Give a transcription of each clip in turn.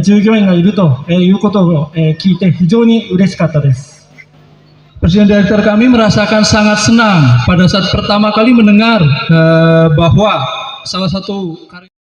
従業員がいるということを聞いて非常に嬉しかったです。Presiden Direktur kami merasakan sangat senang pada saat pertama kali mendengar bahwa salah satu karya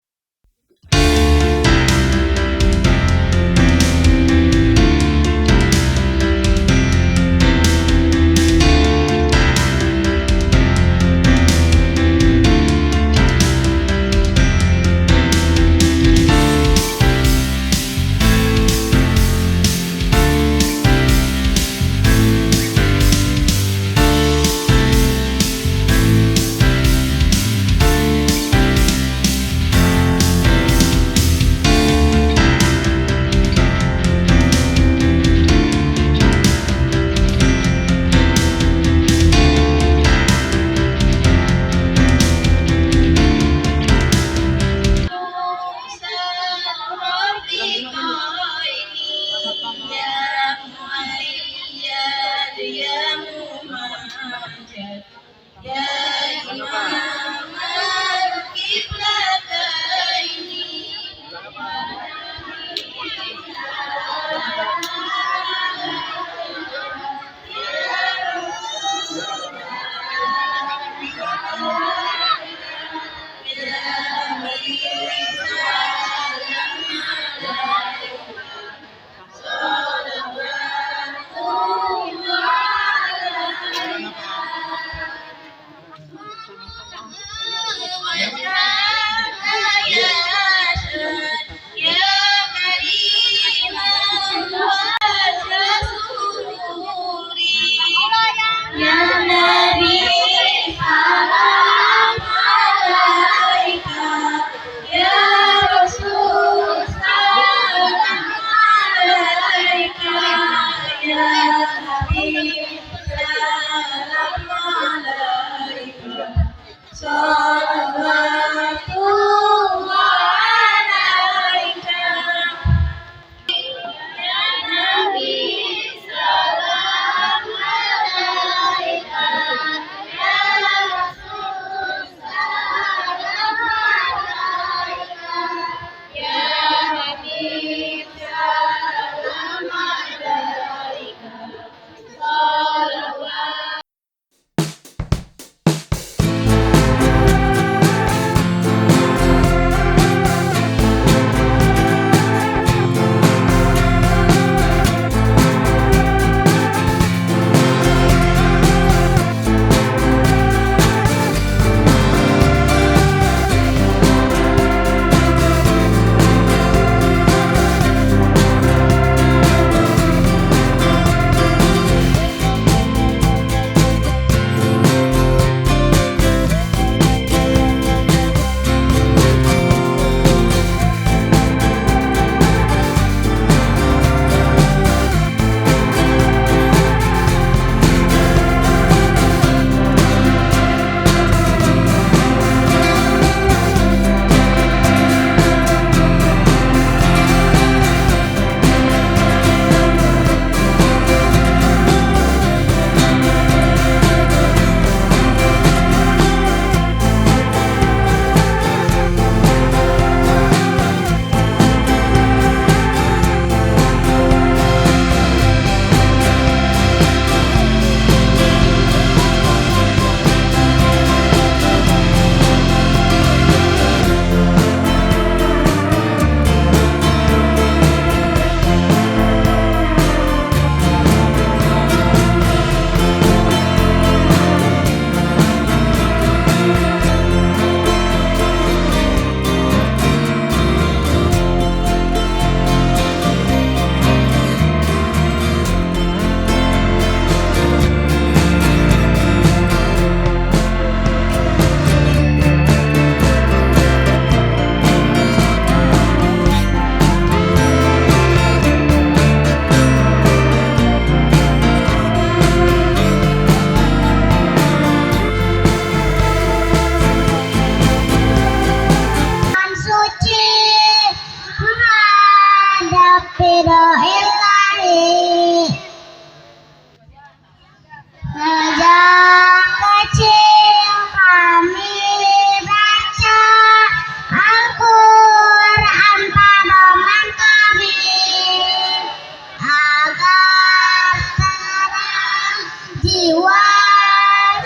agar terang jiwa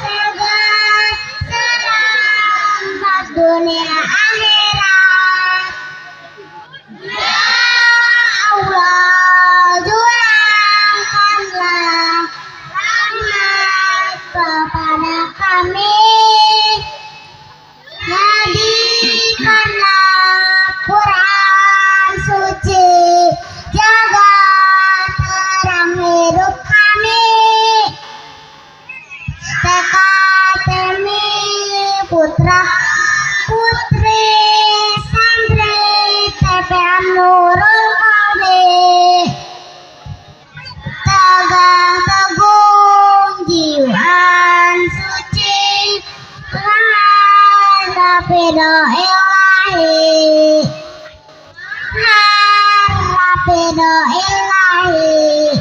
segar selamat dunia akhirat. Ya Allah, curahkanlah rahmat kepada kami, jadikanlah Quran suci jaga terang hidup kami. TKTMI putra putri santri TPA Nurul Qalbi, tegang teguh jiwaan suci harap ridho ilahi, harap ridho ilahi.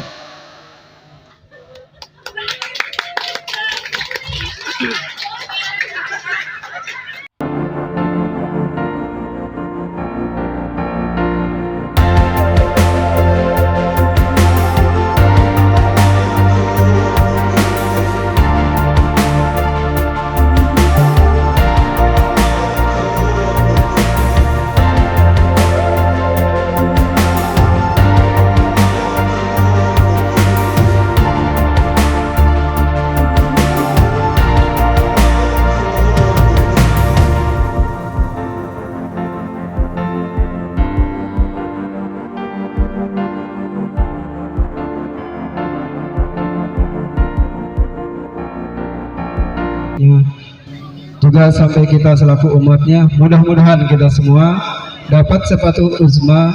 Juga sampai kita selaku umatnya, mudah-mudahan kita semua dapat sepatu uzma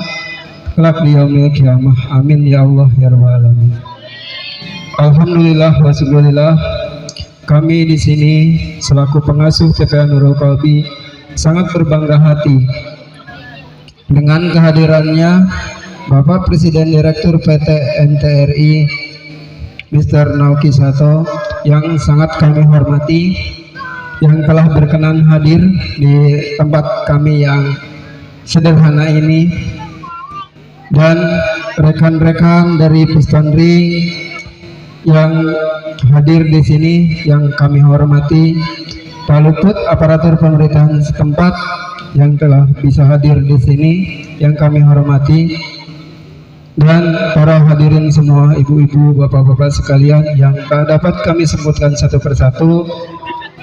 kelak di yaumil kiamah. Amin ya Allah ya rabbal alamin. Alhamdulillah wa syukurillah, kami di sini selaku pengasuh TPA Nurul Qalbi sangat berbangga hati dengan kehadirannya Bapak Presiden Direktur PT NTRI Mr. Naoki Sato yang sangat kami hormati, yang telah berkenan hadir di tempat kami yang sederhana ini, dan rekan-rekan dari Piston Ring yang hadir di sini yang kami hormati, tak luput aparatur pemerintahan setempat yang telah bisa hadir di sini yang kami hormati, dan para hadirin semua, ibu-ibu, bapak-bapak sekalian yang tak dapat kami sebutkan satu persatu,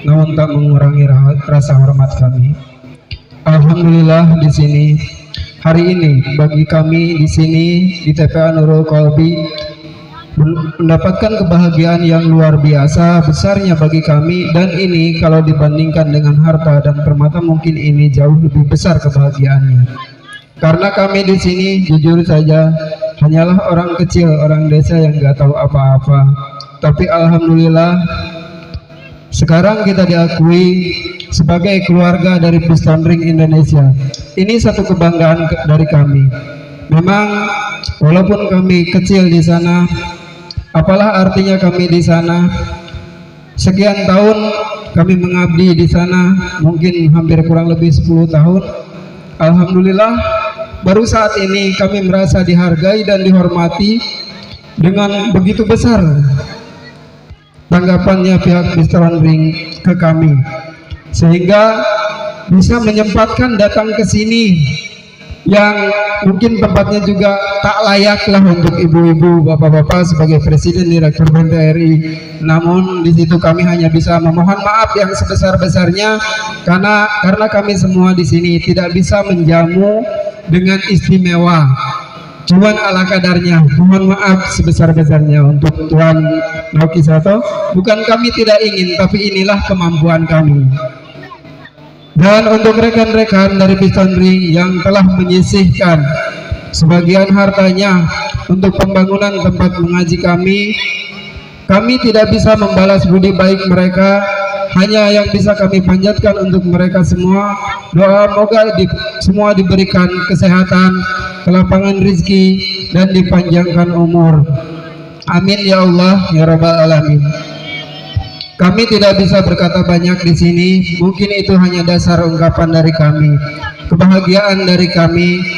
namun tak mengurangi rasa hormat kami. Alhamdulillah di sini hari ini bagi kami di sini di TPA Nurul Qalbi mendapatkan kebahagiaan yang luar biasa besarnya bagi kami, dan ini kalau dibandingkan dengan harta dan permata mungkin ini jauh lebih besar kebahagiaannya. Karena kami di sini jujur saja hanyalah orang kecil, orang desa yang nggak tahu apa-apa. Tapi alhamdulillah sekarang kita diakui sebagai keluarga dari Piston Ring Indonesia. Ini satu kebanggaan dari kami. Memang walaupun kami kecil di sana, apalah artinya kami di sana. Sekian tahun kami mengabdi di sana, mungkin hampir kurang lebih 10 tahun. Alhamdulillah baru saat ini kami merasa dihargai dan dihormati dengan begitu besar tanggapannya pihak Piston Ring ke kami, sehingga bisa menyempatkan datang ke sini yang mungkin tempatnya juga tak layak lah untuk ibu-ibu, bapak-bapak sebagai Presiden Direktur BNTRI. Namun di situ kami hanya bisa memohon maaf yang sebesar-besarnya karena kami semua di sini tidak bisa menjamu dengan istimewa. Cuman ala kadarnya, mohon maaf sebesar-besarnya untuk Tuan Naoki Sato. Bukan kami tidak ingin, tapi inilah kemampuan kami. Dan untuk rekan-rekan dari Piston Ring yang telah menyisihkan sebagian hartanya untuk pembangunan tempat mengaji kami tidak bisa membalas budi baik mereka. Hanya yang bisa kami panjatkan untuk mereka semua, doa moga semua diberikan kesehatan, kelapangan rezeki, dan dipanjangkan umur. Amin ya Allah ya rabbal alamin. Kami tidak bisa berkata banyak di sini, mungkin itu hanya dasar ungkapan dari kami, kebahagiaan dari kami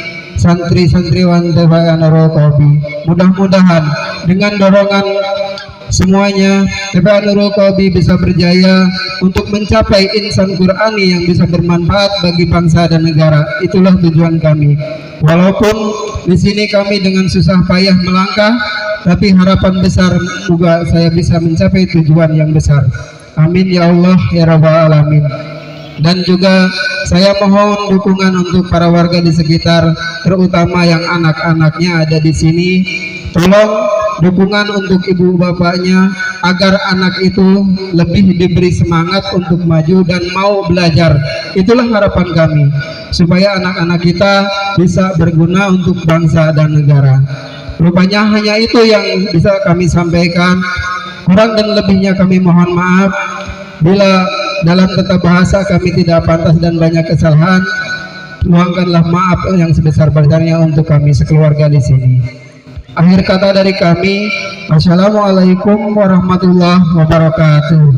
santri-santriwan TPA Nurul Qalbi. Mudah-mudahan dengan dorongan semuanya TPA Nurul Qalbi bisa berjaya untuk mencapai insan Qurani yang bisa bermanfaat bagi bangsa dan negara. Itulah tujuan kami. Walaupun di sini kami dengan susah payah melangkah, tapi harapan besar juga saya bisa mencapai tujuan yang besar. Amin ya Allah ya Rabbal Alamin. Dan juga saya mohon dukungan untuk para warga di sekitar, terutama yang anak-anaknya ada di sini. Tolong dukungan untuk ibu bapaknya agar anak itu lebih diberi semangat untuk maju dan mau belajar. Itulah harapan kami, supaya anak-anak kita bisa berguna untuk bangsa dan negara. Rupanya hanya itu yang bisa kami sampaikan. Kurang dan lebihnya kami mohon maaf. Bila dalam tata bahasa kami tidak pantas dan banyak kesalahan, luangkanlah maaf yang sebesar-besarnya untuk kami sekeluarga di sini. Akhir kata dari kami, Assalamualaikum warahmatullahi wabarakatuh.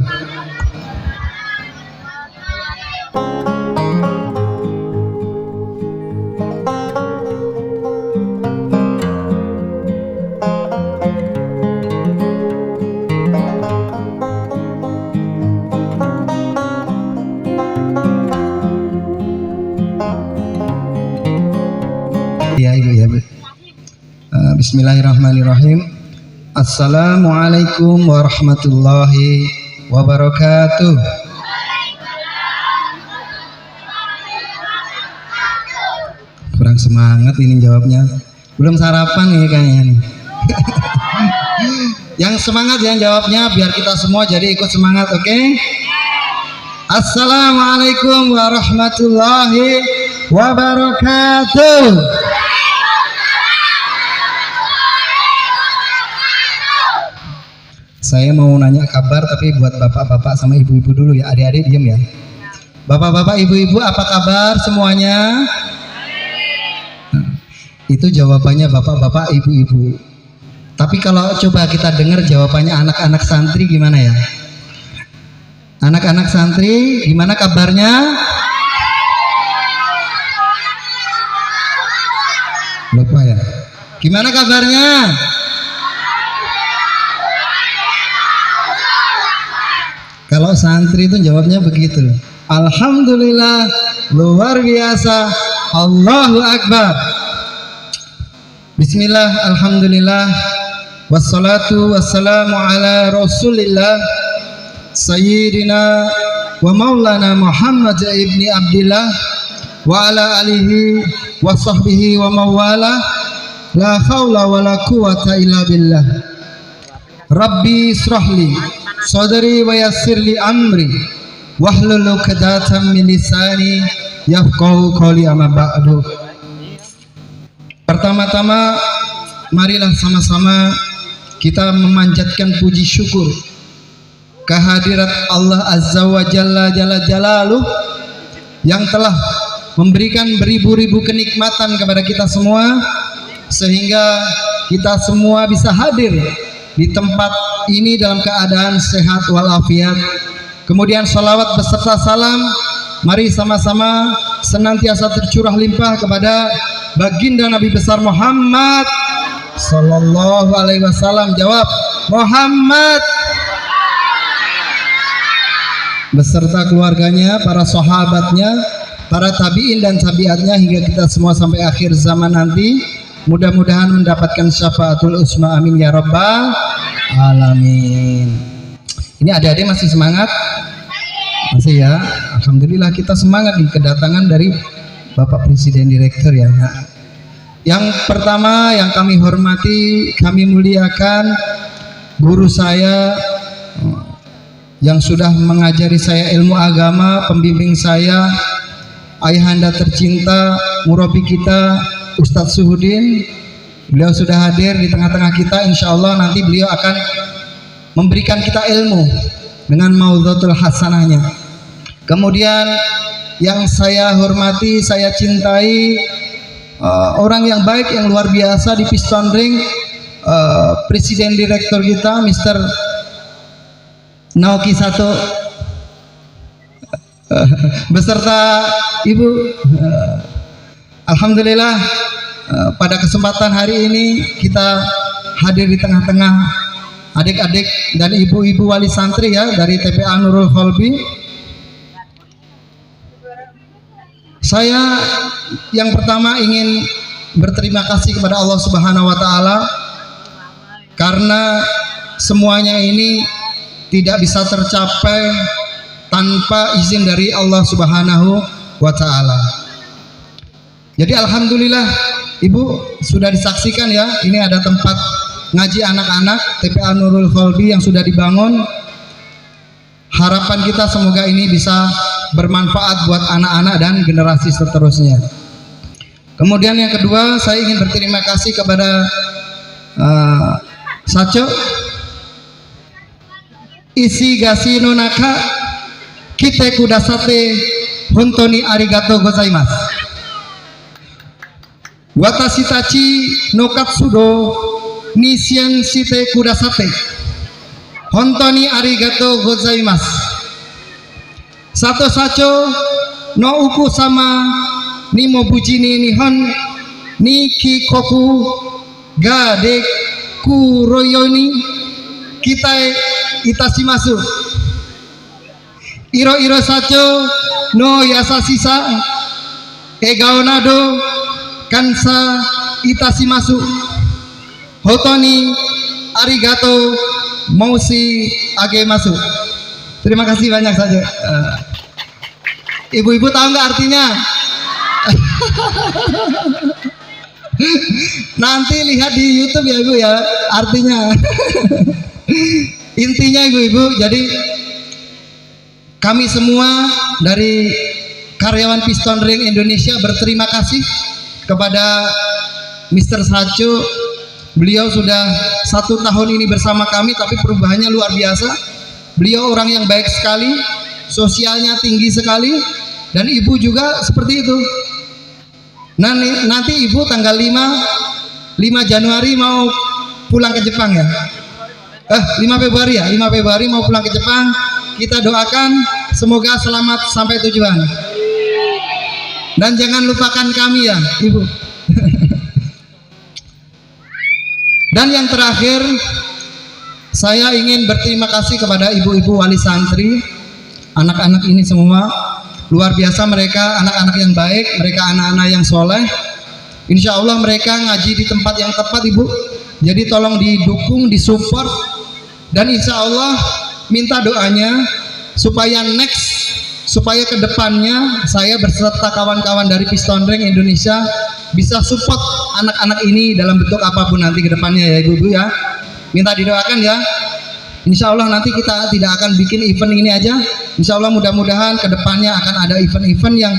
Ya ibu ya bu. Bismillahirrahmanirrahim. Assalamualaikum warahmatullahi wabarakatuh. Kurang semangat ini jawabnya. Belum sarapan nih kayaknya nih. Yang semangat yang jawabnya biar kita semua jadi ikut semangat, oke? Assalamualaikum warahmatullahi wabarakatuh. Saya mau nanya kabar tapi buat bapak-bapak sama ibu-ibu dulu ya, adik-adik diem ya. Bapak-bapak, ibu-ibu apa kabar semuanya? Nah, itu jawabannya bapak-bapak, ibu-ibu. Tapi kalau coba kita dengar jawabannya anak-anak santri gimana ya? Anak-anak santri gimana kabarnya? Lupa ya? Gimana kabarnya? Kalau santri itu jawabnya begitu. Alhamdulillah, luar biasa, Allahu Akbar. Bismillah, alhamdulillah, wassalatu wassalamu ala rasulillah, Sayyidina wa maulana Muhammad ibni Abdillah, wa ala alihi wa sahbihi wa mawala, la hawla wa la quwata illa billah. Rabbi israhli sadri wa yassirli amri wahlul 'uqdatam min lisani yafqahu qawli, amma ba'du. Pertama-tama marilah sama-sama kita memanjatkan puji syukur kehadirat Allah Azza wa Jalla Jalla Jalaluh yang telah memberikan beribu-ribu kenikmatan kepada kita semua sehingga kita semua bisa hadir di tempat ini dalam keadaan sehat walafiat. Kemudian salawat beserta salam mari sama-sama senantiasa tercurah limpah kepada baginda Nabi besar Muhammad sallallahu alaihi wasallam. Jawab, Muhammad, beserta keluarganya, para sahabatnya, para tabi'in dan tabi'atnya hingga kita semua sampai akhir zaman nanti. Mudah-mudahan mendapatkan syafaatul usma, amin ya rabbal alamin. Ini adik-adik masih semangat? Masih ya? Alhamdulillah kita semangat di kedatangan dari Bapak Presiden Direktur ya. Yang pertama yang kami hormati, kami muliakan guru saya yang sudah mengajari saya ilmu agama, pembimbing saya, ayahanda tercinta, murabi kita Ustadz Suhudin. Beliau sudah hadir di tengah-tengah kita. Insya Allah nanti beliau akan memberikan kita ilmu dengan maudhatul hasanahnya. Kemudian yang saya hormati, saya cintai, orang yang baik, yang luar biasa di Piston Ring, Presiden Direktur kita Mr. Naoki Sato beserta Ibu. Alhamdulillah pada kesempatan hari ini kita hadir di tengah-tengah adik-adik dan ibu-ibu wali santri ya dari TPA Nurul Kholbi. Saya yang pertama ingin berterima kasih kepada Allah Subhanahu wa taala karena semuanya ini tidak bisa tercapai tanpa izin dari Allah Subhanahu wa taala. Jadi alhamdulillah Ibu sudah disaksikan ya, ini ada tempat ngaji anak-anak TPA Nurul Kholbi yang sudah dibangun. Harapan kita semoga ini bisa bermanfaat buat anak-anak dan generasi seterusnya. Kemudian yang kedua, saya ingin berterima kasih kepada Saco isi gasi nonaka kite kudasate hontoni arigato gozaimasu. Watashi tachi no katsudo nishian shite kudasate hontoni arigato gozaimasu. Sato sacho no uku sama ni mobuji ni nihon ni kikoku ga de kuroyoni kita itashimasu. Iro iro sacho no yasashisa egaonado kansa itashimasu. Hotoni arigato mausi agemasu. Terima kasih banyak saja. Ibu-ibu tahu nggak artinya? Nanti lihat di YouTube ya Ibu ya artinya. Intinya Ibu-ibu, jadi kami semua dari karyawan Piston Ring Indonesia berterima kasih kepada Mr. Sacho. Beliau sudah 1 tahun ini bersama kami, tapi perubahannya luar biasa. Beliau orang yang baik sekali, sosialnya tinggi sekali, dan Ibu juga seperti itu. Nanti Ibu tanggal 5 Januari mau pulang ke Jepang ya? 5 Februari ya? 5 Februari mau pulang ke Jepang. Kita doakan semoga selamat sampai tujuan. Dan jangan lupakan kami ya Ibu. Dan yang terakhir, saya ingin berterima kasih kepada ibu-ibu wali santri. Anak-anak ini semua luar biasa, mereka anak-anak yang baik, mereka anak-anak yang soleh. Insya Allah mereka ngaji di tempat yang tepat Ibu. Jadi tolong didukung, disupport, dan insya Allah minta doanya supaya supaya kedepannya saya berserta kawan-kawan dari Piston Ring Indonesia bisa support anak-anak ini dalam bentuk apapun nanti kedepannya ya Ibu-ibu ya. Minta didoakan ya. Insya Allah nanti kita tidak akan bikin event ini aja. Insya Allah mudah-mudahan kedepannya akan ada event-event yang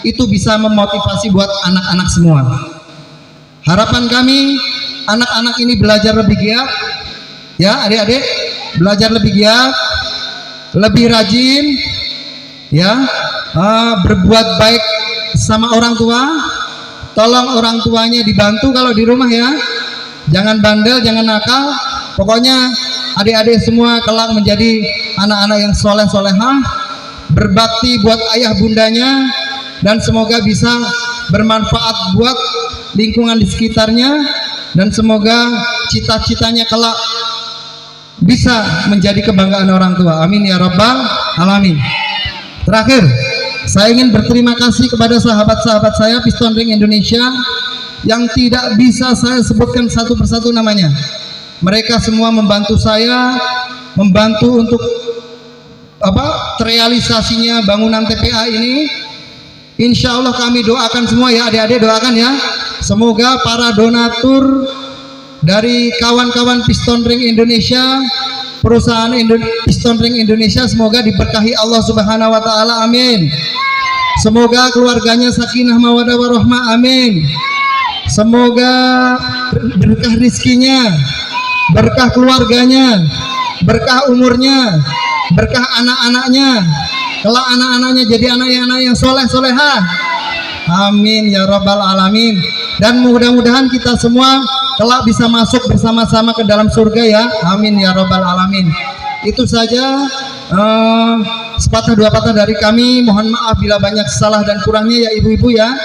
itu bisa memotivasi buat anak-anak semua. Harapan kami anak-anak ini belajar lebih giat ya adik-adik, belajar lebih giat, lebih rajin ya, berbuat baik sama orang tua. Tolong orang tuanya dibantu kalau di rumah ya, jangan bandel, jangan nakal. Pokoknya adik-adik semua kelak menjadi anak-anak yang soleh-solehah, berbakti buat ayah bundanya, dan semoga bisa bermanfaat buat lingkungan di sekitarnya, dan semoga cita-citanya kelak bisa menjadi kebanggaan orang tua. Amin ya rabbal alamin. Terakhir, saya ingin berterima kasih kepada sahabat-sahabat saya Piston Ring Indonesia yang tidak bisa saya sebutkan satu persatu namanya. Mereka semua membantu saya, membantu untuk terrealisasinya bangunan TPA ini. Insya Allah kami doakan semua ya adik-adik, doakan ya. Semoga para donatur dari kawan-kawan Piston Ring Indonesia, perusahaan Piston Ring Indonesia, semoga diberkahi Allah Subhanahu wa taala. Amin. Semoga keluarganya sakinah mawaddah warahmah. Amin. Semoga berkah rizkinya, berkah keluarganya, berkah umurnya, berkah anak-anaknya. Kelak anak-anaknya jadi anak-anak yang soleh-solehah. Amin ya rabbal alamin. Dan mudah-mudahan kita semua kelak bisa masuk bersama-sama ke dalam surga ya. Amin ya rabbal alamin. Itu saja sepatah dua patah dari kami. Mohon maaf bila banyak salah dan kurangnya ya ibu-ibu ya.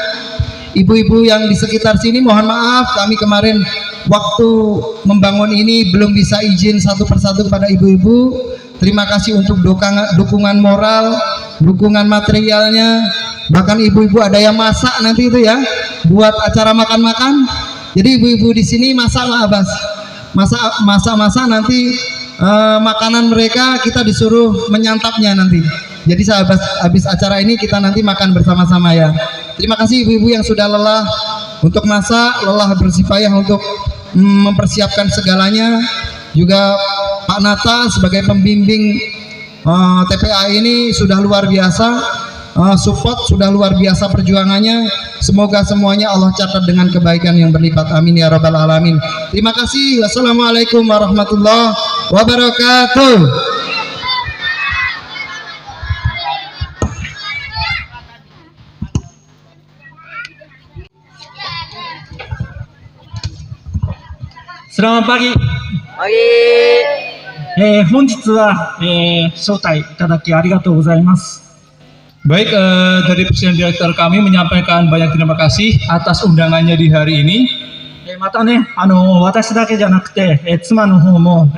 Ibu-ibu yang di sekitar sini mohon maaf kami kemarin waktu membangun ini belum bisa izin satu persatu kepada ibu-ibu. Terima kasih untuk dukungan moral, dukungan materialnya. Bahkan ibu-ibu ada yang masak nanti itu ya buat acara makan-makan. Jadi ibu-ibu di sini masaklah Abbas. Masak nanti makanan mereka kita disuruh menyantapnya nanti. Jadi habis acara ini kita nanti makan bersama-sama ya. Terima kasih ibu-ibu yang sudah lelah untuk masak, lelah bersifayah untuk mempersiapkan segalanya. Juga Pak Nata sebagai pembimbing TPA ini sudah luar biasa, support sudah luar biasa perjuangannya. Semoga semuanya Allah catat dengan kebaikan yang berlipat. Amin ya rabbal alamin. Terima kasih. Wassalamualaikum warahmatullahi wabarakatuh. Selamat pagi. 本日は、招待いただきありがとうございます。 Baik, dari Presiden Direktur kami menyampaikan banyak terima kasih atas undangannya di hari ini. またね、私だけじゃなくて、妻の方も、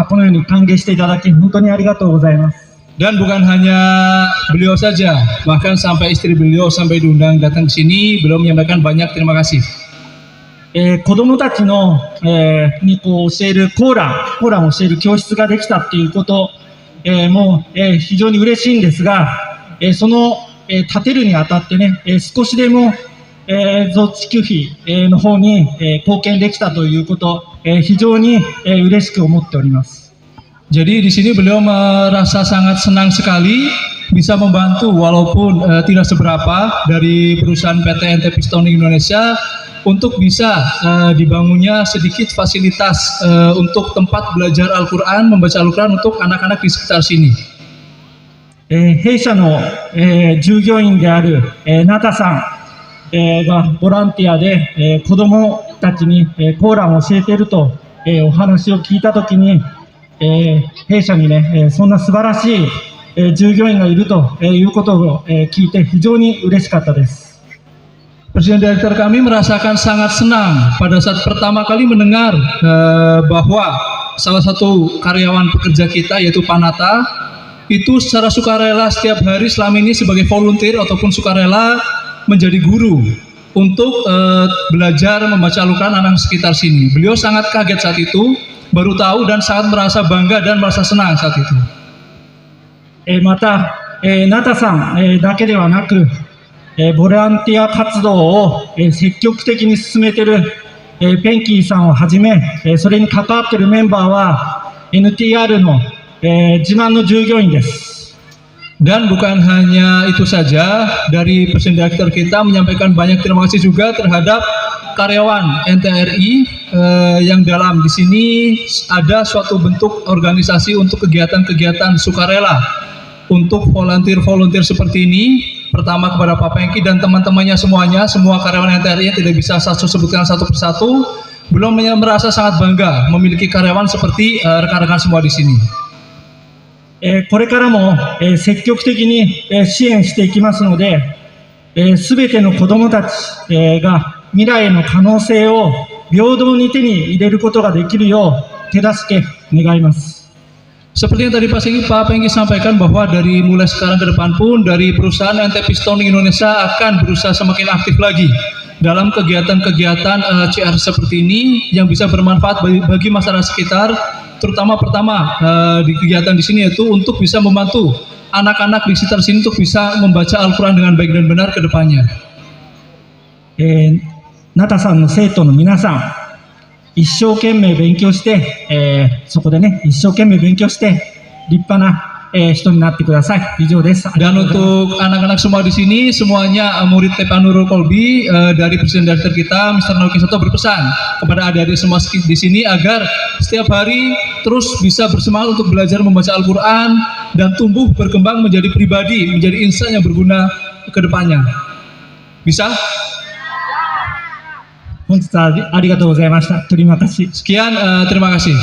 このように歓迎していただき本当にありがとうございます。 Dan bukan hanya beliau saja, bahkan sampai istri beliau sampai diundang datang ke sini, beliau menyampaikan banyak terima kasih. 子供たちの、にこう教えるコーランを教える教室ができたっていうこと、もう、非常に嬉しいんですが、その、建てるにあたってね、少しでも、増築費、の方に、貢献できたということ、非常に、嬉しく思っております。 Jadi di sini beliau merasa sangat senang sekali bisa membantu walaupun tidak seberapa dari perusahaan PT NT Piston Indonesia untuk bisa dibangunnya sedikit fasilitas untuk tempat belajar Al-Quran, membaca Al-Quran untuk anak-anak di sekitar sini. 弊社の、従業員である、ナタさん、がボランティアで、子どもたちに、コーランを教えていると、お話を聞いたときに、弊社にね、そんな素晴らしい、従業員がいるということを、聞いて非常に嬉しかったです。 Presiden Direktur kami merasakan sangat senang pada saat pertama kali mendengar bahwa salah satu karyawan pekerja kita yaitu Pak Nata itu secara sukarela setiap hari selama ini sebagai volunteer ataupun sukarela menjadi guru untuk belajar membaca Al-Quran anak sekitar sini. Beliau sangat kaget saat itu, baru tahu dan sangat merasa bangga dan merasa senang saat itu. また、ナタさん、だけではなく、ボランティア活動を、積極的に進めている、ペンキーさんをはじめ、それに関わっているメンバーは NTR の、自慢の従業員です。 Dan bukan hanya itu saja, dari Presiden Direktur kita menyampaikan banyak terima kasih juga terhadap karyawan NTRI yang dalam di sini ada suatu bentuk organisasi untuk kegiatan-kegiatan sukarela untuk volunteer seperti ini. Pertama kepada Pak Pengki dan teman-temannya semuanya, semua karyawan NTRI yang tidak bisa saya sebutkan satu persatu, belum merasa sangat bangga memiliki karyawan seperti rekan-rekan semua di sini. これからも、積極的に、支援していきますので、すべての子どもたち、が未来の可能性を平等に手に入れることができるよう手助け願います。 Seperti yang tadi Pak Pengki sampaikan bahwa dari mulai sekarang ke depan pun dari perusahaan NT Piston Indonesia akan berusaha semakin aktif lagi dalam kegiatan-kegiatan CR seperti ini yang bisa bermanfaat bagi masyarakat sekitar, terutama pertama di kegiatan di sini yaitu untuk bisa membantu anak-anak di sekitar sini untuk bisa membaca Al-Quran dengan baik dan benar ke depannya. ナタさんの生徒の皆さん、一生懸命勉強して、そこでね、一生懸命勉強して立派な、人になってください。以上です。 Dan untuk anak-anak semua di sini, semuanya murid TPA Nurul Kolbi dari Presiden Direktur kita, Mr. Nauki Sato berpesan kepada adik-adik semua di sini agar setiap hari terus bisa bersemangat untuk belajar membaca Al-Quran dan tumbuh berkembang menjadi pribadi, menjadi insan yang berguna ke depannya. Bisa? 本日はありがとうございました。terima kasih. Sekian, terima kasih.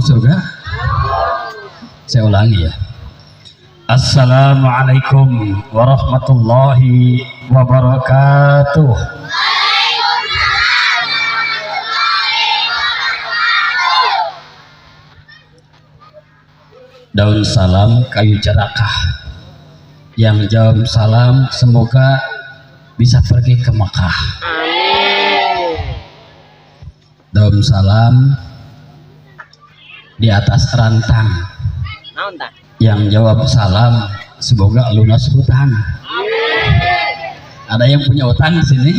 surga? Saya ulangi ya. Assalamualaikum warahmatullahi wabarakatuh. Daun salam kayu cerakah. Yang jawab salam semoga bisa pergi ke Mekah. Daun salam di atas rantang. Yang jawab salam semoga lunas hutang. Ada yang punya utang di sini?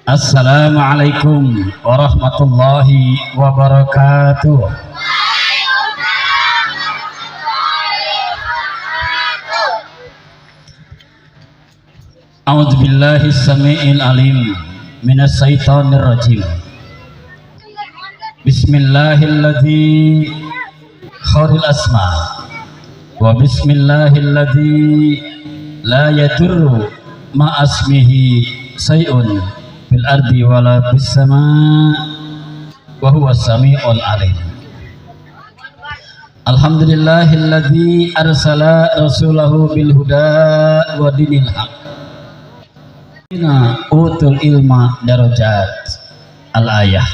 Assalamualaikum warahmatullahi wabarakatuh. A'udzu billahi samii'il alim minas syaitonir rajim. Bismillahilladzi khairul asma wa bismillahilladzi la yadurru ma asmihi syai'un fil ardi wala fis sama wa huwas samii'ul alim. Alhamdulillahilladzi arsala rasulahu bil huda wa dinil haq utul ilma darajat al-ayah.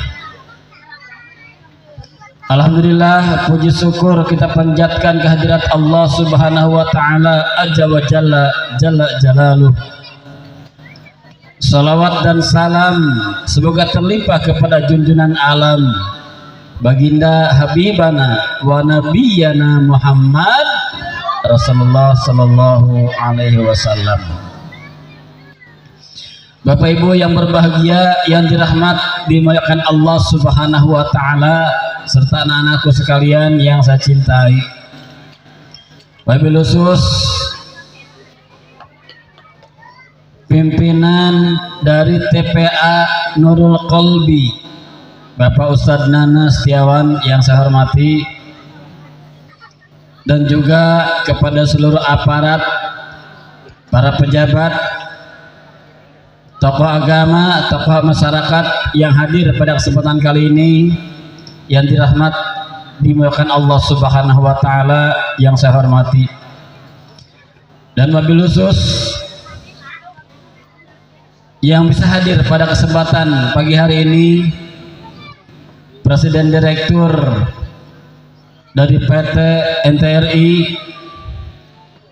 Alhamdulillah, puji syukur kita panjatkan kehadirat Allah Subhanahu wa taala azza wa jalla jalaluh. Salawat dan salam semoga terlimpah kepada junjungan alam baginda habibana wa nabiyana Muhammad Rasulullah sallallahu alaihi wasallam. Bapak Ibu yang berbahagia, yang dirahmat dimuliakan Allah Subhanahu wa taala, serta anak-anakku sekalian yang saya cintai. Wabil khusus pimpinan dari TPA Nurul Qalbi, Bapak Ustadz Nana Setiawan yang saya hormati, dan juga kepada seluruh aparat, para pejabat, tokoh agama, tokoh masyarakat yang hadir pada kesempatan kali ini, yang dirahmat dimuliakan Allah Subhanahu wa taala yang saya hormati. Dan wabil khusus yang bisa hadir pada kesempatan pagi hari ini, Presiden Direktur dari PT NTRI,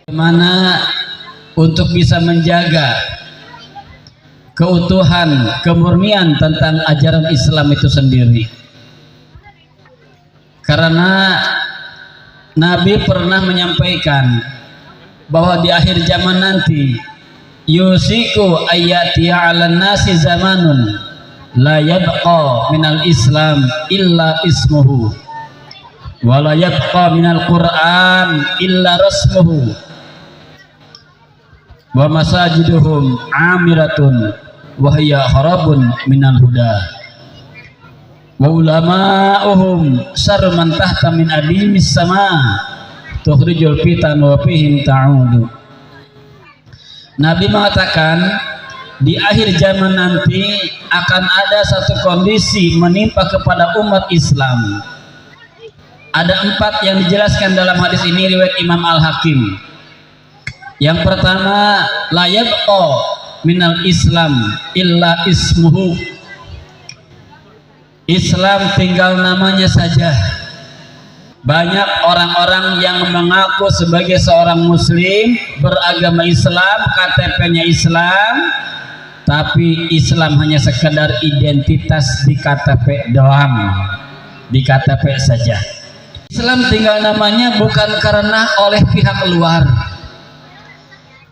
bagaimana untuk bisa menjaga keutuhan, kemurnian tentang ajaran Islam itu sendiri. Karena Nabi pernah menyampaikan bahwa di akhir zaman nanti yusiku ayati 'alan nasi zamanun la yabqa minal Islam illa ismuhu wa la yabqa minal Qur'an illa rasmuhu wa masajiduhum amiratun wahya harabun minal huda wa ulama'uhum syarru man tahta min adimis sama tukhrijul fitan wa fihim ta'udu. Nabi mengatakan di akhir zaman nanti akan ada satu kondisi menimpa kepada umat Islam. Ada 4 yang dijelaskan dalam hadis ini riwayat Imam Al-Hakim. Yang pertama, la yabqa minal Islam illa ismuhu. Islam tinggal namanya saja. Banyak orang-orang yang mengaku sebagai seorang muslim, beragama Islam, KTP-nya Islam, tapi Islam hanya sekedar identitas di KTP doang, di KTP saja. Islam tinggal namanya bukan karena oleh pihak luar.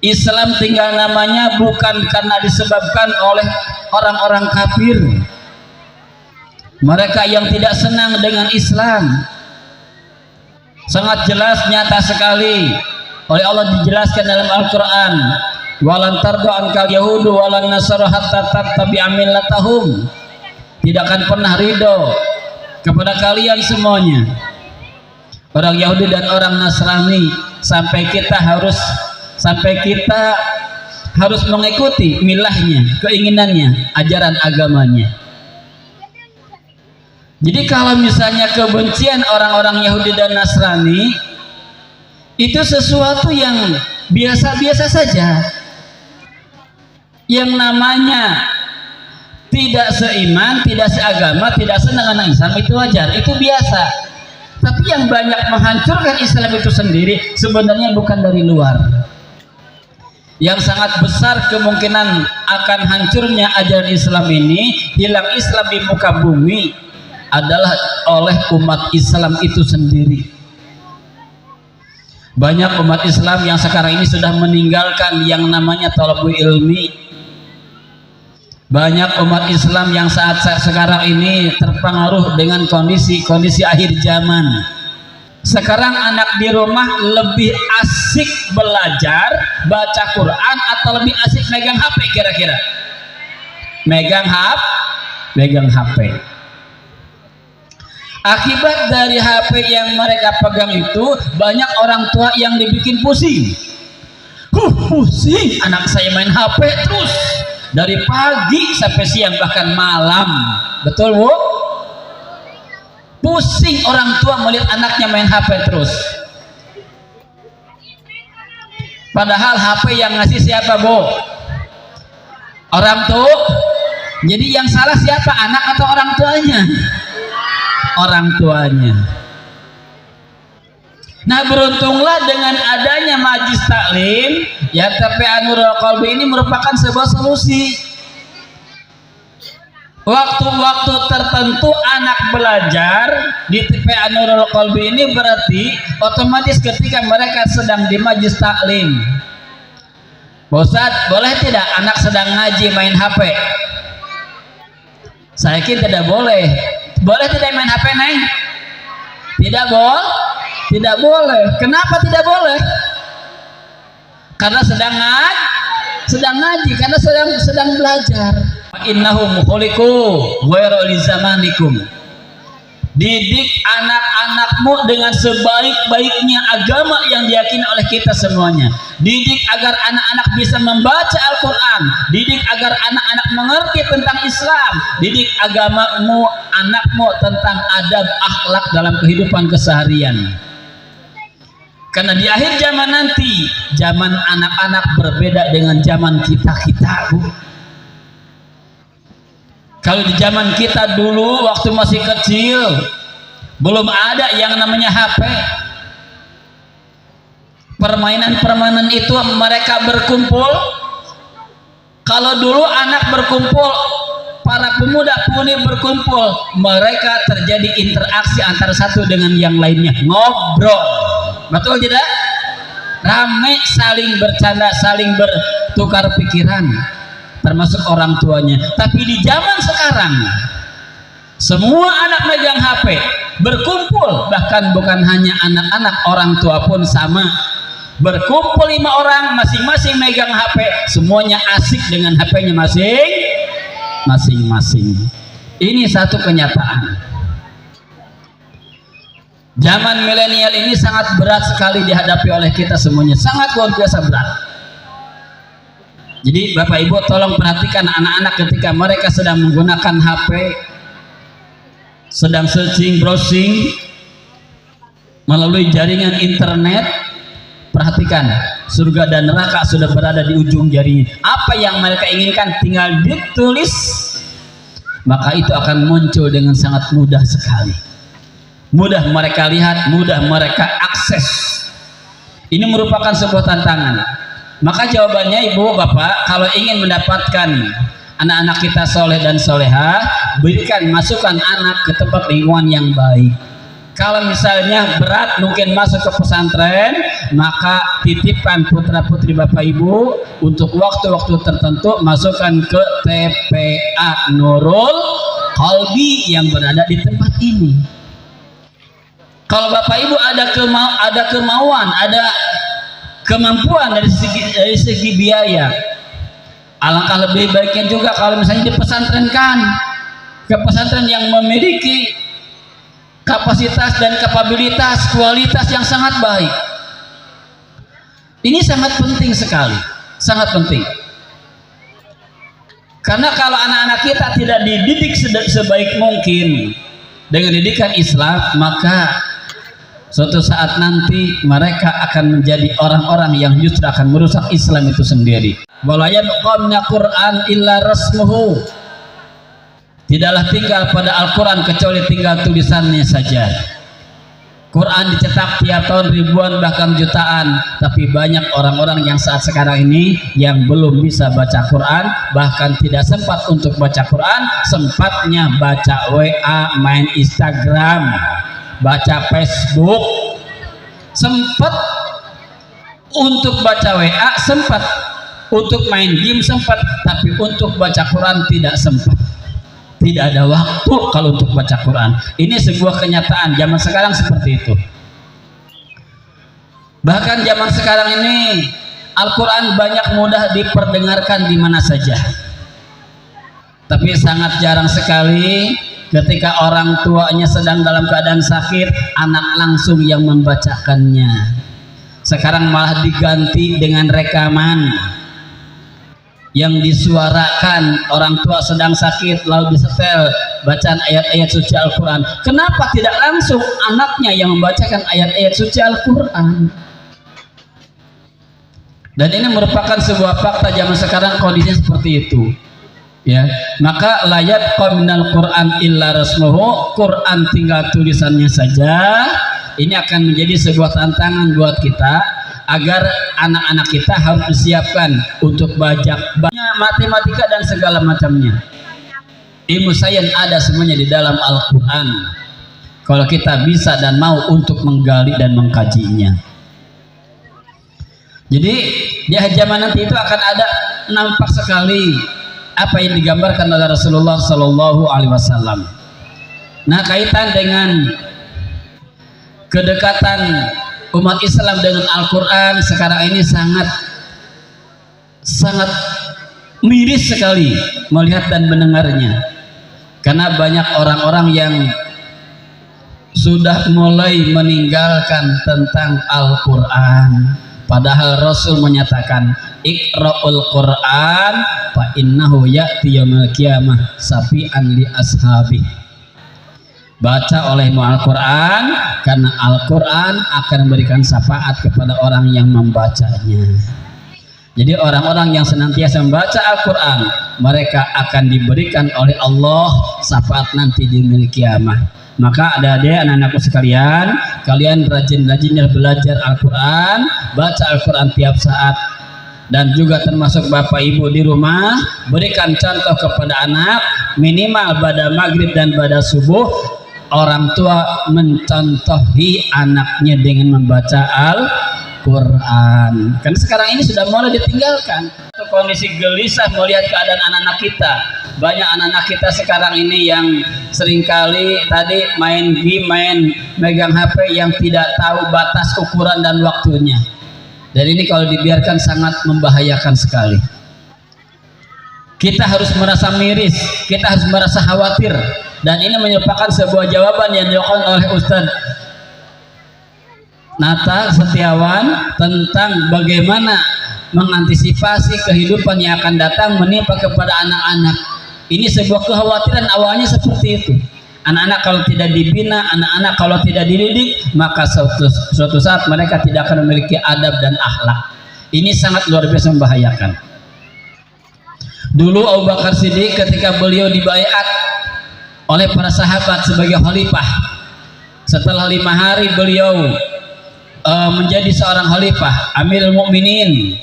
Islam tinggal namanya bukan karena disebabkan oleh orang-orang kafir, mereka yang tidak senang dengan Islam. Sangat jelas, nyata sekali oleh Allah dijelaskan dalam Al-Quran, walan tardu ankal yahudu walan nasara hatta tattabi'a millatahum. Tidak akan pernah ridho kepada kalian semuanya, orang Yahudi dan orang Nasrani, sampai kita harus mengikuti milahnya, keinginannya, ajaran agamanya. Jadi kalau misalnya kebencian orang-orang Yahudi dan Nasrani itu sesuatu yang biasa-biasa saja. Yang namanya tidak seiman, tidak seagama, tidak senang dengan Islam itu wajar, itu biasa. Tapi yang banyak menghancurkan Islam itu sendiri sebenarnya bukan dari luar. Yang sangat besar kemungkinan akan hancurnya ajaran Islam ini, hilang Islam di muka bumi adalah oleh umat Islam itu sendiri. Banyak umat Islam yang sekarang ini sudah meninggalkan yang namanya thalabul ilmi. Banyak umat Islam yang saat sekarang ini terpengaruh dengan kondisi akhir zaman. Sekarang anak di rumah lebih asik belajar baca Quran atau lebih asik megang HP kira-kira? Megang HP. Akibat dari HP yang mereka pegang itu, banyak orang tua yang dibikin pusing. Pusing, anak saya main HP terus dari pagi sampai siang bahkan malam. Betul, Bu? Pusing orang tua melihat anaknya main HP terus. Padahal HP yang ngasih siapa, Bu? Orang tua. Jadi yang salah siapa, anak atau orang tuanya? Orang tuanya. Nah, beruntunglah dengan adanya majlis taklim, ya TPA Nurul Qalbi ini merupakan sebuah solusi. Waktu-waktu tertentu anak belajar di TPA Nurul Qalbi ini berarti otomatis ketika mereka sedang di majlis taklim. Ustaz, boleh tidak anak sedang ngaji main HP? Saya kira tidak boleh. Boleh tidak main HP, Neng? Tidak boleh. Tidak boleh. Kenapa tidak boleh? Karena sedang ngaji, karena sedang belajar. Innahum khuliqu ghairu li zamanikum. Didik anak-anakmu dengan sebaik-baiknya agama yang diyakini oleh kita semuanya. Didik agar anak-anak bisa membaca Al-Quran. Didik agar anak-anak mengerti tentang Islam. Didik anakmu tentang adab akhlak dalam kehidupan keseharian. Karena di akhir zaman nanti, zaman anak-anak berbeda dengan zaman kita, Bu. Kalau di zaman kita dulu waktu masih kecil belum ada yang namanya HP. Permainan-permainan itu mereka berkumpul. Kalau dulu anak berkumpul, para pemuda-pemudi berkumpul, mereka terjadi interaksi antara satu dengan yang lainnya, ngobrol. Betul tidak? Rame, saling bercanda, saling bertukar pikiran, termasuk orang tuanya. Tapi di zaman sekarang semua anak megang HP, berkumpul, bahkan bukan hanya anak-anak, orang tua pun sama. Berkumpul 5 orang, masing-masing megang HP, semuanya asik dengan HP-nya masing-masing. Ini satu kenyataan. Zaman milenial ini sangat berat sekali dihadapi oleh kita semuanya, sangat luar biasa berat. Jadi Bapak Ibu tolong perhatikan anak-anak ketika mereka sedang menggunakan HP, sedang searching, browsing melalui jaringan internet. Perhatikan, surga dan neraka sudah berada di ujung jari. Apa yang mereka inginkan tinggal ditulis, maka itu akan muncul dengan sangat mudah sekali. Mudah mereka lihat, mudah mereka akses. Ini merupakan sebuah tantangan. Maka jawabannya Ibu Bapak, kalau ingin mendapatkan anak-anak kita soleh dan soleha, berikan masukan anak ke tempat lingkungan yang baik. Kalau misalnya berat mungkin masuk ke pesantren, maka titipkan putra-putri Bapak Ibu untuk waktu-waktu tertentu masukkan ke TPA Nurul Qalbi yang berada di tempat ini. Kalau Bapak Ibu ada kemauan, ada kemampuan dari segi biaya, alangkah lebih baiknya juga kalau misalnya dipesantrenkan ke pesantren yang memiliki kapasitas dan kapabilitas, kualitas yang sangat baik. Ini sangat penting sekali, sangat penting. Karena kalau anak-anak kita tidak dididik sebaik mungkin dengan didikan Islam, maka suatu saat nanti mereka akan menjadi orang-orang yang justru akan merusak Islam itu sendiri. Wala yabqa Qur'an illa rasmuhu. Tidaklah tinggal pada Al-Quran kecuali tinggal tulisannya saja. Quran dicetak tiap tahun ribuan bahkan jutaan, tapi banyak orang-orang yang saat sekarang ini yang belum bisa baca Quran, bahkan tidak sempat untuk baca Quran, sempatnya baca WA, main Instagram, baca Facebook. Sempat untuk baca WA, sempat untuk main game, sempat, tapi untuk baca Quran tidak sempat. Tidak ada waktu kalau untuk baca Quran. Ini sebuah kenyataan zaman sekarang seperti itu. Bahkan zaman sekarang ini Al-Quran banyak mudah diperdengarkan di mana saja. Tapi sangat jarang sekali ketika orang tuanya sedang dalam keadaan sakit, anak langsung yang membacakannya. Sekarang malah diganti dengan rekaman yang disuarakan. Orang tua sedang sakit lalu disetel bacaan ayat-ayat suci Al-Quran. Kenapa tidak langsung anaknya yang membacakan ayat-ayat suci Al-Quran? Dan ini merupakan sebuah fakta zaman sekarang, kondisinya seperti itu. Ya, maka layat qaminal Quran illa rasmuhu, Quran tinggal tulisannya saja. Ini akan menjadi sebuah tantangan buat kita agar anak-anak kita harus disiapkan untuk banyak matematika dan segala macamnya. Ilmu sains ada semuanya di dalam Al-Quran kalau kita bisa dan mau untuk menggali dan mengkajinya. Jadi di zaman nanti itu akan ada nampak sekali apa yang digambarkan oleh Rasulullah Sallallahu Alaihi Wasallam. Nah, kaitan dengan kedekatan umat Islam dengan Al-Quran sekarang ini sangat miris sekali melihat dan mendengarnya, karena banyak orang-orang yang sudah mulai meninggalkan tentang Al-Quran, padahal Rasul menyatakan iqra'ul Quran fa innahu ya'ti yaumil qiyamah safi'an li ashabi. Baca olehmu Al-Quran, karena Al-Quran akan memberikan syafaat kepada orang yang membacanya. Jadi orang-orang yang senantiasa membaca Al-Quran, mereka akan diberikan oleh Allah syafaat nanti di yaumil qiyamah. Maka adik-adik, anak-anakku sekalian, kalian rajin-rajinnya belajar Al-Quran, baca Al-Quran tiap saat. Dan juga termasuk bapak ibu di rumah, berikan contoh kepada anak, minimal pada maghrib dan pada subuh orang tua mencontohi anaknya dengan membaca Al-Quran. Karena sekarang ini sudah mulai ditinggalkan. Kondisi gelisah melihat keadaan anak-anak kita. Banyak anak-anak kita sekarang ini yang seringkali tadi main game, megang HP yang tidak tahu batas ukuran dan waktunya. Dan ini kalau dibiarkan sangat membahayakan sekali. Kita harus merasa miris, kita harus merasa khawatir. Dan ini merupakan sebuah jawaban yang dilakukan oleh Ustaz Nata Setiawan tentang bagaimana mengantisipasi kehidupan yang akan datang menimpa kepada anak-anak. Ini sebuah kekhawatiran awalnya seperti itu. Anak-anak kalau tidak dibina, anak-anak kalau tidak dididik, maka suatu saat mereka tidak akan memiliki adab dan akhlak. Ini sangat luar biasa membahayakan. Dulu Abu Bakar Siddiq ketika beliau dibaiat oleh para sahabat sebagai khalifah, setelah 5 hari beliau menjadi seorang khalifah, Amirul Mukminin,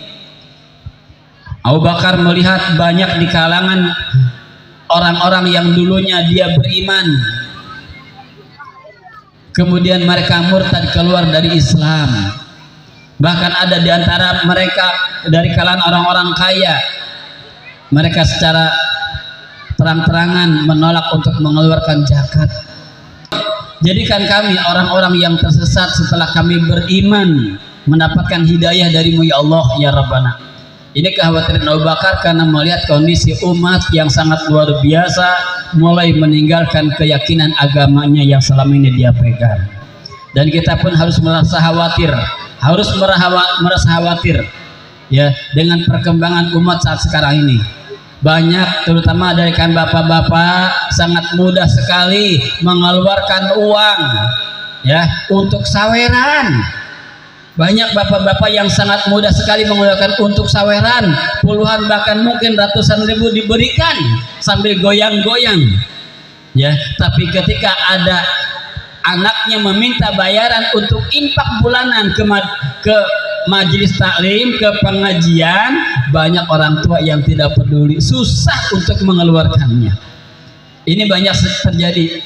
Abu Bakar melihat banyak di kalangan orang-orang yang dulunya dia beriman, kemudian mereka murtad keluar dari Islam. Bahkan ada di antara mereka dari kalangan orang-orang kaya, mereka secara terang-terangan menolak untuk mengeluarkan zakat. Jadikan kami orang-orang yang tersesat setelah kami beriman, mendapatkan hidayah darimu ya Allah ya Rabbana. Ini kekhawatiran Abu Bakar karena melihat kondisi umat yang sangat luar biasa, mulai meninggalkan keyakinan agamanya yang selama ini dia pegang. Dan kita pun harus merasa khawatir, merasa khawatir ya dengan perkembangan umat saat sekarang ini. Banyak terutama dari kan bapak-bapak sangat mudah sekali mengeluarkan uang ya untuk saweran. Banyak bapak-bapak yang sangat mudah sekali mengeluarkan untuk saweran, puluhan bahkan mungkin ratusan ribu diberikan sambil goyang-goyang ya. Tapi ketika ada anaknya meminta bayaran untuk infak bulanan ke majelis taklim, ke pengajian, banyak orang tua yang tidak peduli, susah untuk mengeluarkannya. Ini banyak terjadi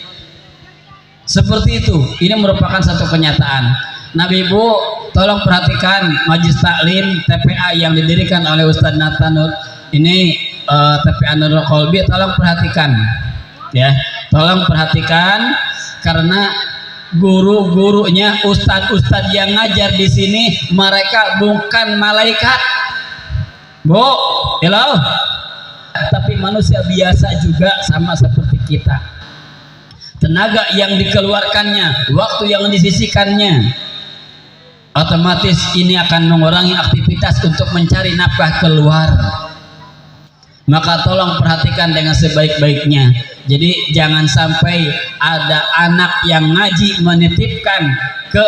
seperti itu. Ini merupakan satu kenyataan. Nah Ibu, tolong perhatikan majelis taklim TPA yang didirikan oleh Ustadz Nathan ini, TPA Nurul Qalbi, tolong perhatikan ya, tolong perhatikan, karena guru-gurunya, ustadz-ustadz yang ngajar di sini mereka bukan malaikat, Bu, hello, tapi manusia biasa juga sama seperti kita. Tenaga yang dikeluarkannya, waktu yang disisihkannya, otomatis ini akan mengurangi aktivitas untuk mencari nafkah keluar. Maka tolong perhatikan dengan sebaik-baiknya. Jadi jangan sampai ada anak yang ngaji menitipkan ke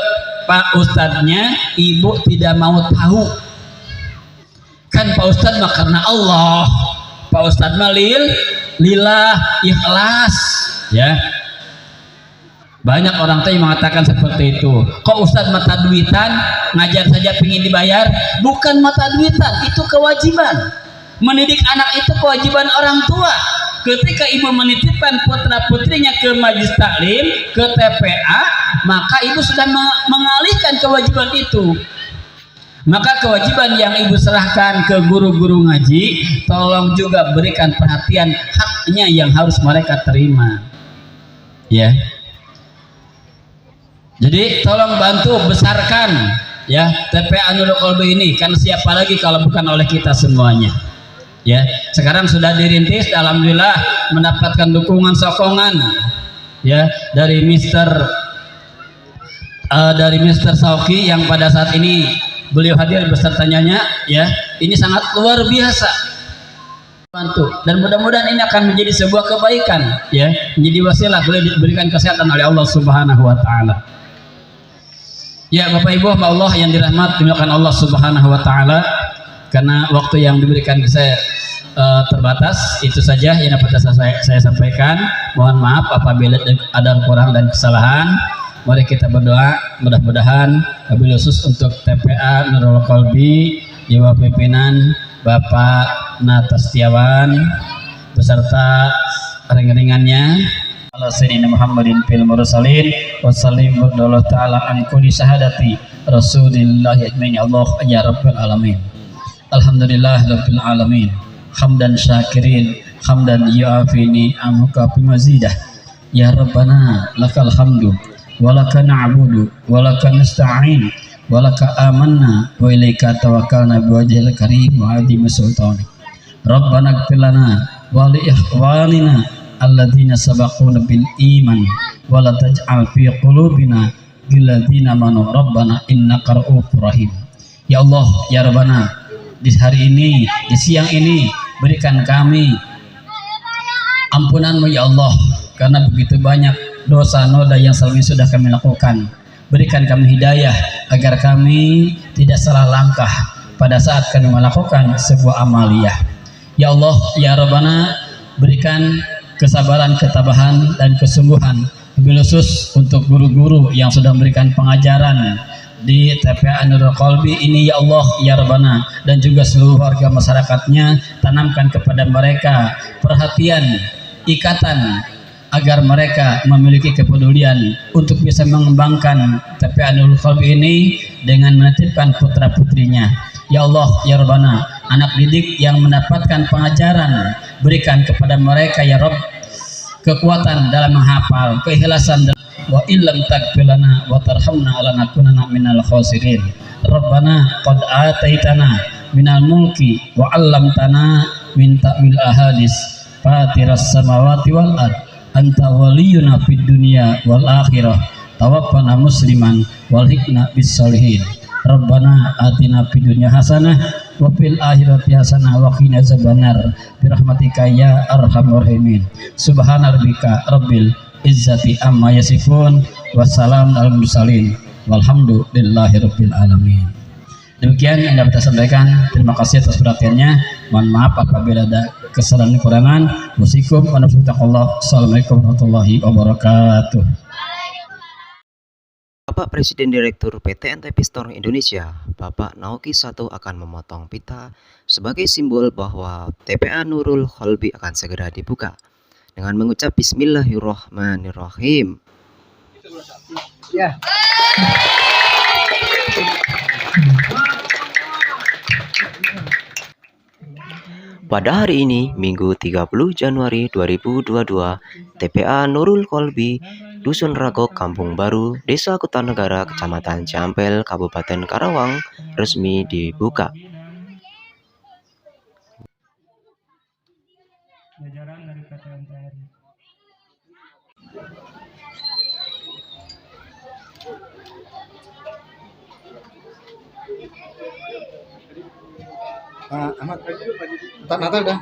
Pak Ustadznya, ibu tidak mau tahu. Kan Pak Ustadz mah karena Allah, Pak Ustadz mah lillah, ikhlas ya. Banyak orang tua yang mengatakan seperti itu. Kok Ustadz mata duitan, ngajar saja pingin dibayar? Bukan mata duitan, itu kewajiban. Mendidik anak itu kewajiban orang tua. Ketika ibu menitipkan putra putrinya ke majelis taklim, ke TPA, maka ibu sudah mengalihkan kewajiban itu. Maka kewajiban yang ibu serahkan ke guru-guru ngaji, tolong juga berikan perhatian haknya yang harus mereka terima. Ya. Jadi tolong bantu besarkan ya TPA Nurul Qalbi ini, karena siapa lagi kalau bukan oleh kita semuanya. Ya, sekarang sudah dirintis, alhamdulillah mendapatkan dukungan sokongan ya dari Mr. Sauki yang pada saat ini beliau hadir besertanya ya. Ini sangat luar biasa. Bantu, dan mudah-mudahan ini akan menjadi sebuah kebaikan ya, menjadi wasilah boleh diberikan kesehatan oleh Allah Subhanahu wa taala. Ya Bapak Ibu Allah yang dirahmati Allah Subhanahu wa taala, karena waktu yang diberikan ke saya terbatas, itu saja yang dapat saya sampaikan. Mohon maaf apabila ada kurang dan kesalahan. Mari kita berdoa, mudah-mudahan wabil khusus untuk TPA Nurul Qalbi di bawah pimpinan Bapak Nata Setiawan beserta ring-ringannya, ala sayyidina Muhammadin fil mursalin wa sallim berdallahu ta'ala an kulli syahadati Rasulillah ajmain. Allah ya rabbal alamin. Alhamdulillah rabbil alamin. Hamdan syakirin, hamdan yu'afini amhuka bimazidah. Ya Rabbana lakal hamdu walaka na'budu walaka nasta'in walaka amanna wa ilaika tawakkalna biwajhil karim wa azim sultani. Rabbana ighfir lana wa li ikhwanina alladzina sabaquna bil iman wa la taj'al fi qulubina lilladzina amanu rabbana innaka ra'ufur rahim. Ya Allah, ya Rabbana, di hari ini, di siang ini, berikan kami ampunanmu ya Allah, karena begitu banyak dosa noda yang selama ini sudah kami lakukan. Berikan kami hidayah agar kami tidak salah langkah pada saat kami melakukan sebuah amaliyah. Ya Allah, ya Rabbana, berikan kesabaran, ketabahan, dan kesungguhan, wabil khusus untuk guru-guru yang sudah memberikan pengajaran di TPA Nurul Qalbi ini ya Allah, ya Rabbana, dan juga seluruh warga masyarakatnya. Tanamkan kepada mereka perhatian, ikatan, agar mereka memiliki kepedulian untuk bisa mengembangkan TPA Nurul Qalbi ini dengan menitipkan putra putrinya. Ya Allah, ya Rabbana, anak didik yang mendapatkan pengajaran, berikan kepada mereka ya Rabb kekuatan dalam menghafal, keikhlasan wa illam taghfir lana wa tarhamna lanakunanna minal khasirin. Rabbana qad ataitana minal mulki wa 'allamtana min ta'wil ahadits fatiras samawati wal ard anta waliyuna fid dunya wal akhirah tawaffana musliman wal hikna bis solihin. Rabbana atina fid dunya hasanah wa fil akhirati hasanah wa qina azabannar bi rahmatika ya arhamar rahimin. Subhana rabbika rabbil izzati amma yasifun wassalamun alal mursalin walhamdulillahi rabbil alamin. Demikian yang dapat saya sampaikan. Terima kasih atas perhatiannya. Mohon maaf apabila ada kesalahan dan kekurangan. Wassalamualaikum warahmatullahi wabarakatuh. Bapak Presiden Direktur PT NTP Store Indonesia, Bapak Naoki Sato akan memotong pita sebagai simbol bahwa TPA Nurul Qalbi akan segera dibuka dengan mengucap Bismillahirrahmanirrahim. Pada hari ini, Minggu 30 Januari 2022, TPA Nurul Qalbi, Dusun Ragok, Kampung Baru, Desa Kutanegara, Kecamatan Jampel, Kabupaten Karawang, resmi dibuka. Jajaran dari PT NTRI. Ahmad, Natal dah.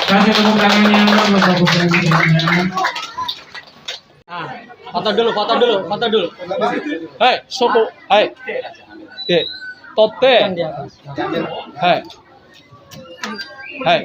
Kasih tepuk tangannya untuk Bapak Presiden. Foto dulu. Hai, sopo. Hai. Tote. Hai. Hai.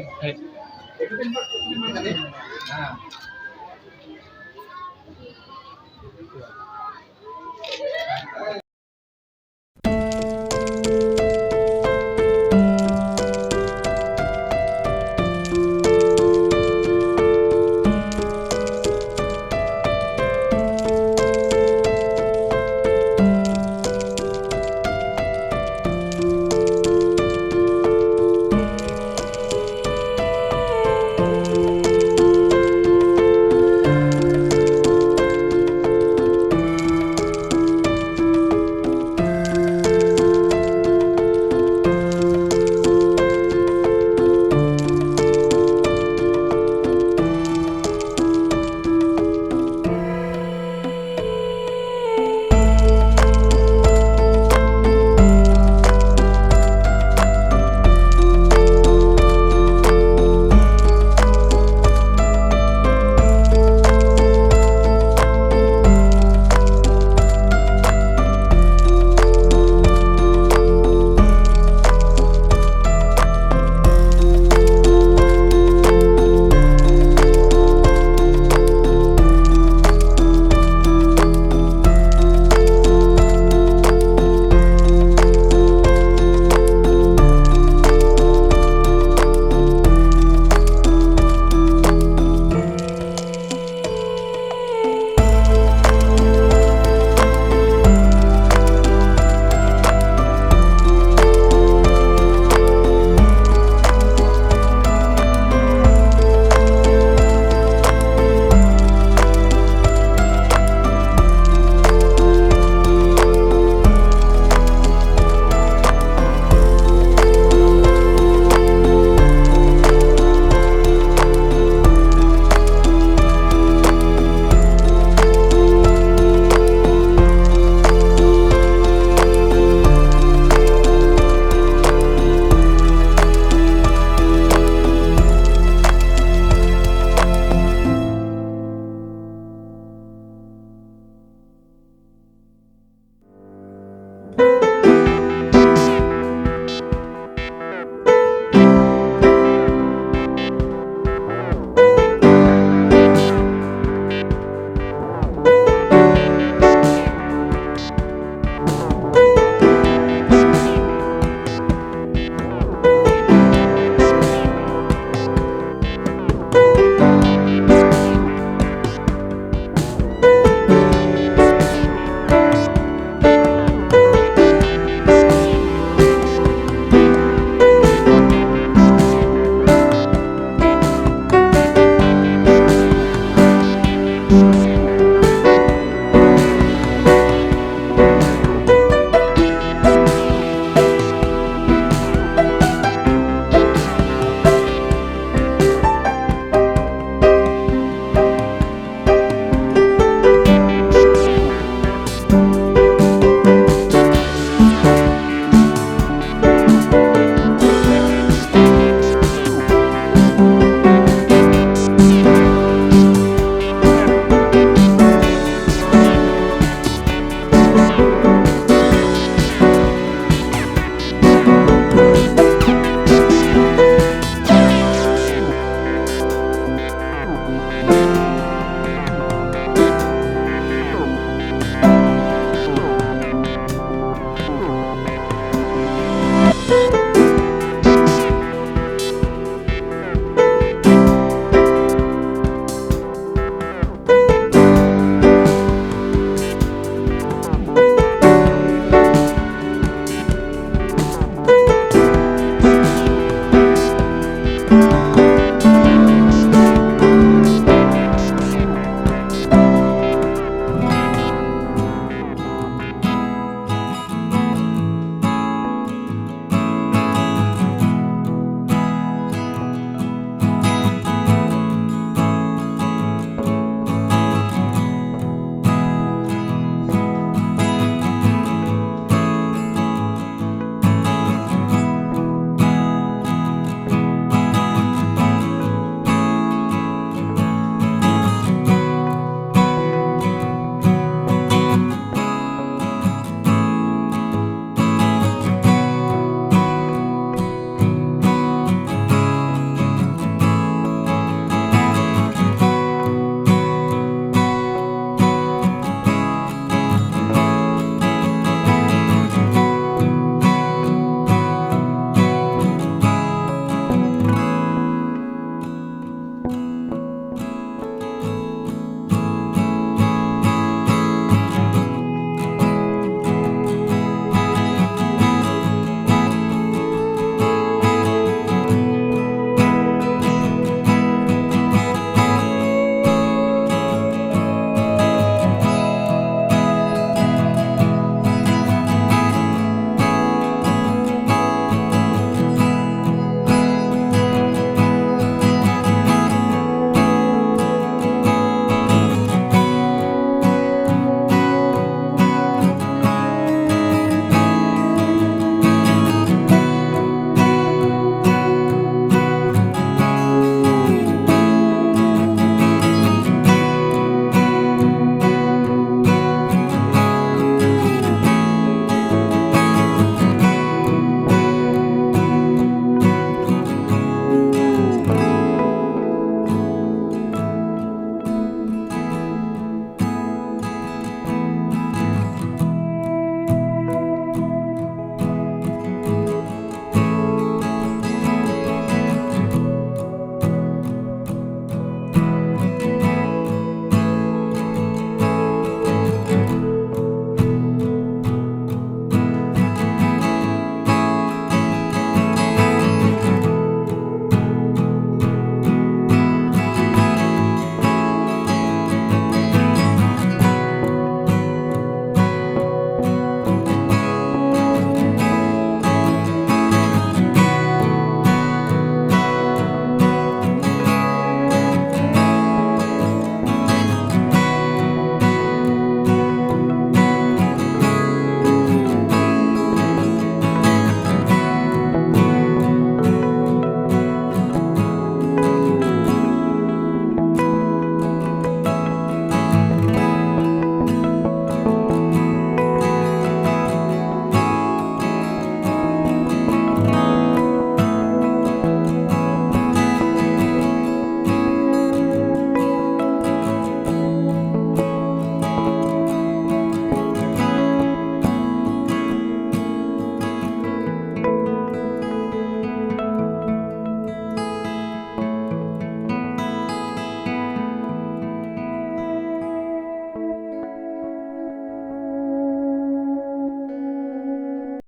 wabarakatuh.